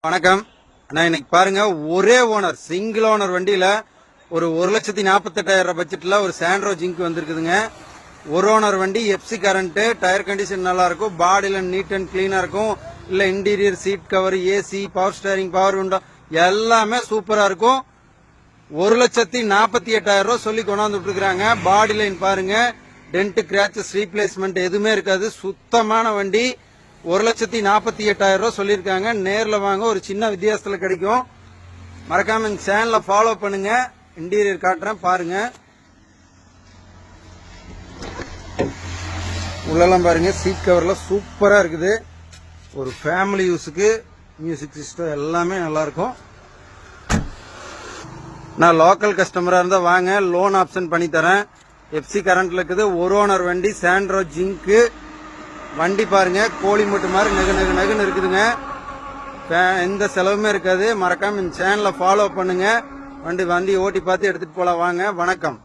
வணக்கம் அண்ணா. இன்னைக்கு பாருங்க, ஒரே ஓனர் சிங்கிள் ஓனர் வண்டியில ஒரு 1,48,000 பட்ஜெட்ல ஒரு சாண்ட்ரோ ஜிங்க் வந்திருக்குதுங்க. ஒரு ஓனர் வண்டி, எஃப்சி கரண்ட், டயர் கண்டிஷன் நல்லா இருக்கும், பாடியில நீட் அண்ட் கிளீனா இருக்கும். இல்ல interior seat cover, AC, power steering, power window எல்லாமே சூப்பரா இருக்கும். 1,48,000 சொல்லி கொண்டாந்து விட்டுருக்காங்க. பாடி லைன் பாருங்க, டென்ட் கிராச்சஸ் ரீப்ளேஸ்மெண்ட் எதுவுமே இருக்காது. சுத்தமான வண்டி. 1,48,000 சொல்லியிருக்காங்க. நேர்ல வாங்க, ஒரு சின்ன வித்தியாசத்துல கிடைக்கும். மறக்காம இந்த சேனலை ஃபாலோ பண்ணுங்க. இன்டீரியர் காட்டுறேன் பாருங்க. உள்ளெல்லாம் பாருங்க, சீட் கவர்ல சூப்பரா இருக்குது. ஒரு ஃபேமிலி யூஸுக்கு மியூசிக் சிஸ்டம் எல்லாமே நல்லா இருக்கும். நான் லோக்கல் கஸ்டமரா இருந்தா வாங்க, லோன் ஆப்ஷன் பண்ணி தரேன். எஃப்சி கரண்ட்ல இருக்குது. ஒரு ஓனர் வண்டி, சாண்ட்ரோ ஜிங்க் வண்டி பாருங்க, கோழி மூட்டு மாதிரி நெகுன்னு இருக்குதுங்க. எந்த செலவுமே இருக்காது. மறக்காம இந்த சேனலை ஃபாலோ பண்ணுங்க. வண்டி ஓட்டி பார்த்து எடுத்துட்டு போலாம். வாங்க. வணக்கம்.